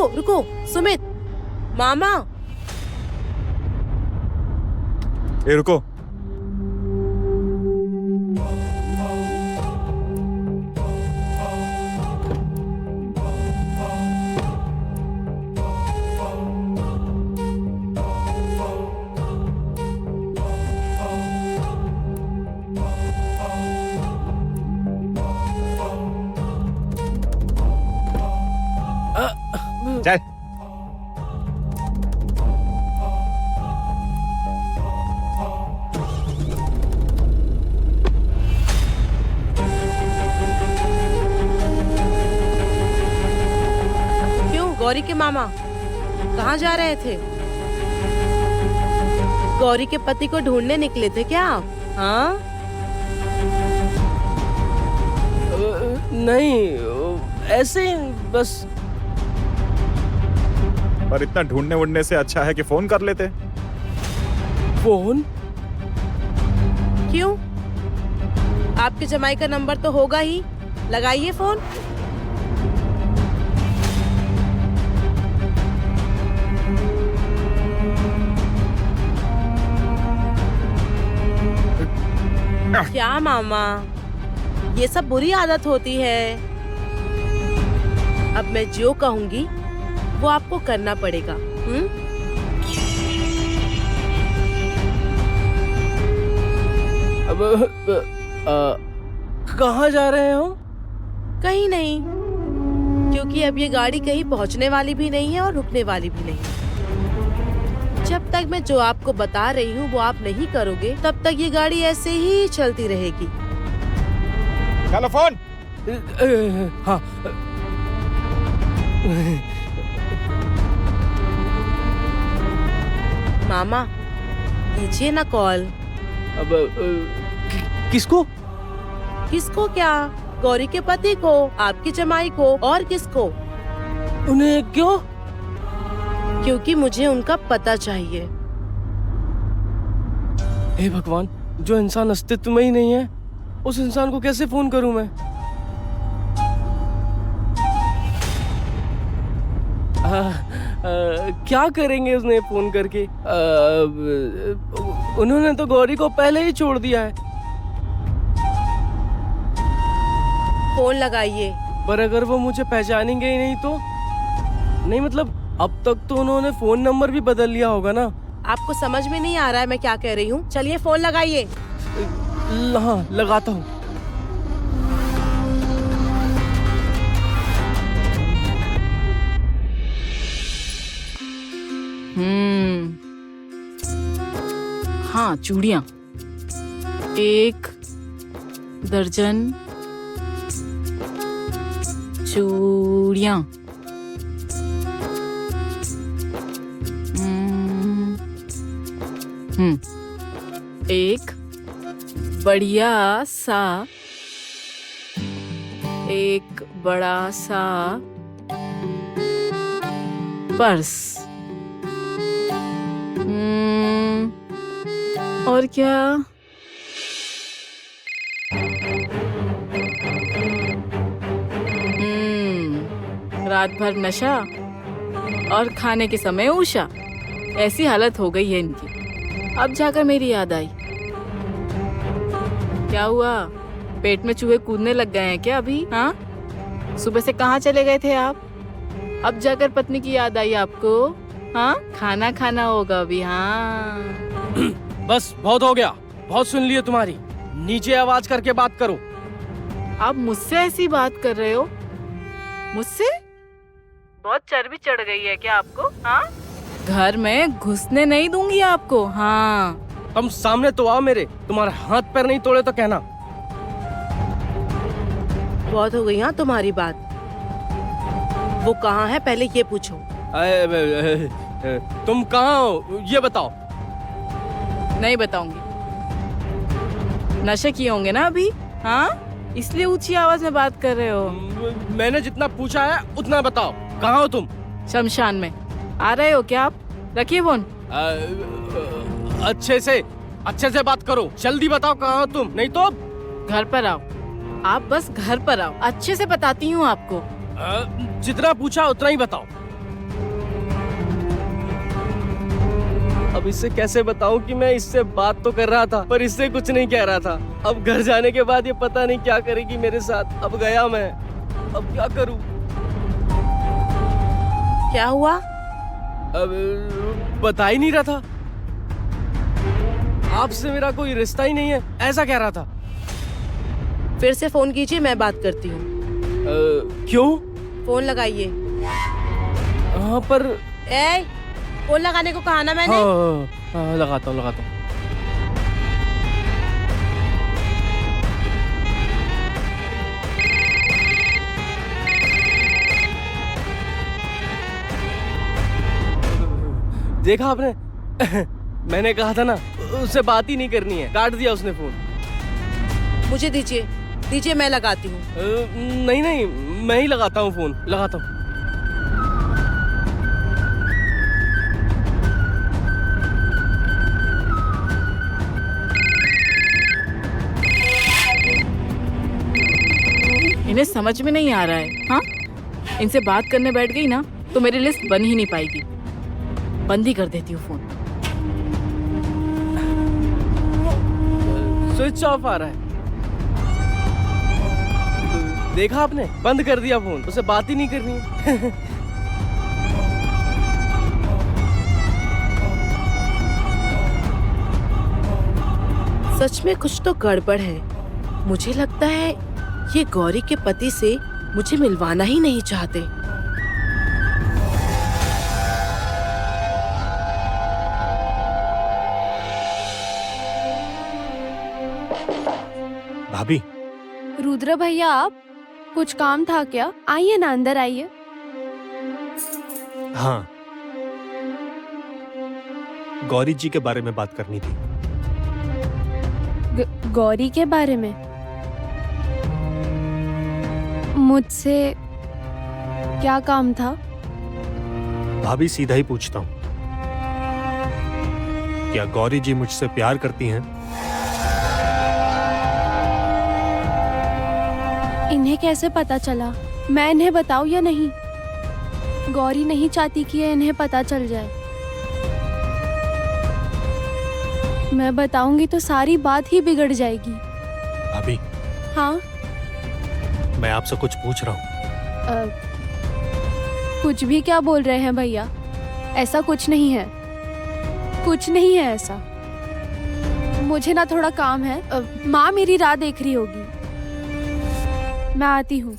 रुको रुको सुमित, मामा। ए रुको। चल। क्यों गौरी के मामा कहाँ जा रहे थे? गौरी के पति को ढूंढने निकले थे क्या आप? हाँ? नहीं, ऐसे ही बस। पर इतना ढूंढने वूढने से अच्छा है कि फोन कर लेते। फोन? क्यों? आपके जमाई का नंबर तो होगा ही, लगाइए फोन। क्या मामा, ये सब बुरी आदत होती है। अब मैं जो कहूंगी वो आपको करना पड़ेगा। अब कहाँ जा रहे हैं हम? कहीं नहीं, क्योंकि अब ये गाड़ी कहीं पहुंचने वाली भी नहीं है और रुकने वाली भी नहीं है। जब तक मैं जो आपको बता रही हूँ वो आप नहीं करोगे, तब तक ये गाड़ी ऐसे ही चलती रहेगी। चलो फोन। हाँ। मामा कीजिए ना कॉल। अब किसको? किसको क्या? गौरी के पति को, आपकी जमाई को, और किसको? उन्हें क्यों? क्योंकि मुझे उनका पता चाहिए। हे भगवान, जो इंसान अस्तित्व में ही नहीं है उस इंसान को कैसे फोन करूं मैं? क्या करेंगे उसने फोन करके? उन्होंने तो गौरी को पहले ही छोड़ दिया है। फोन लगाइए। पर अगर वो मुझे पहचानेंगे ही नहीं तो? नहीं मतलब अब तक तो उन्होंने फोन नंबर भी बदल लिया होगा ना। आपको समझ में नहीं आ रहा है मैं क्या कह रही हूँ? चलिए फोन लगाइए। हाँ लगाता हूँ। हाँ, चूड़ियाँ 1 दर्जन चूड़ियाँ। एक बढ़िया सा, एक बड़ा सा पर्स। और क्या? रात भर नशा और खाने के समय ऊषा। ऐसी हालत हो गई है इनकी। अब जाकर मेरी याद आई। क्या हुआ? पेट में चूहे कूदने लग गए हैं क्या अभी? हाँ, सुबह से कहाँ चले गए थे आप? अब जाकर पत्नी की याद आई आपको? हाँ, खाना खाना होगा अभी। हाँ बस बहुत हो गया, बहुत सुन लिए तुम्हारी। नीचे आवाज करके बात करो। आप मुझसे ऐसी बात कर रहे हो? मुझसे? बहुत चर्बी चढ़ गई है क्या आपको? हाँ, घर में घुसने नहीं दूंगी आपको। हाँ, तुम सामने तो आओ मेरे, तुम्हारे हाथ पैर नहीं तोड़े तो कहना। बहुत हो गई हाँ तुम्हारी बात। वो कहाँ है पहले ये पूछो। तुम कहाँ हो ये बताओ। नहीं बताऊंगी। नशे किए होंगे ना अभी? हाँ, इसलिए ऊंची आवाज में बात कर रहे हो। मैंने जितना पूछा है उतना बताओ। कहाँ हो तुम? शमशान में। आ रहे हो क्या आप? रखिए फोन। अच्छे से बात करो। जल्दी बताओ कहाँ हो तुम, नहीं तो घर पर आओ। आप बस घर पर आओ, अच्छे से बताती हूँ आपको। जितना पूछा उतना ही बताओ। अब इससे कैसे बताऊं कि मैं इससे बात तो कर रहा था पर इससे कुछ नहीं कह रहा था। अब घर जाने के बाद ये पता नहीं क्या करेगी मेरे साथ। अब गया मैं, अब क्या करूं? क्या हुआ? अब बता ही नहीं रहा था। आपसे मेरा कोई रिश्ता ही नहीं है ऐसा कह रहा था। फिर से फोन कीजिए, मैं बात करती हूँ। क्यों? फोन लगाइए। हाँ पर फोन लगाने को कहा ना मैंने। हाँ, लगाता हूँ। देखा आपने? मैंने कहा था ना उससे बात ही नहीं करनी है। काट दिया उसने फोन। मुझे दीजिए मैं लगाती हूँ। नहीं मैं ही लगाता हूँ फोन। लगाता हूँ। इन्हें समझ में नहीं आ रहा है। हाँ, इनसे बात करने बैठ गई ना तो मेरी लिस्ट बन ही नहीं पाएगी। बंद ही कर देती हूँ फोन। स्विच ऑफ आ रहा है। देखा आपने? बंद कर दिया फोन। उसे बात ही नहीं करनी है। सच में कुछ तो गड़बड़ है। मुझे लगता है ये गौरी के पति से मुझे मिलवाना ही नहीं चाहते। भाभी। रुद्र भैया, आप कुछ काम था क्या? आइए ना, अंदर आइए। हाँ, गौरी जी के बारे में बात करनी थी। गौरी के बारे में? मुझसे क्या काम था? भाभी सीधा ही पूछता हूँ, क्या गौरी जी मुझसे प्यार करती हैं? इन्हें कैसे पता चला? मैं इन्हें बताऊं या नहीं? गौरी नहीं चाहती कि ये इन्हें पता चल जाए। मैं बताऊंगी तो सारी बात ही बिगड़ जाएगी। भाभी। हाँ? मैं आपसे कुछ पूछ रहा हूँ। कुछ भी क्या बोल रहे हैं भैया? ऐसा कुछ नहीं है। कुछ नहीं है ऐसा। मुझे ना थोड़ा काम है। माँ मेरी राह देख रही होगी। मैं आती हूँ।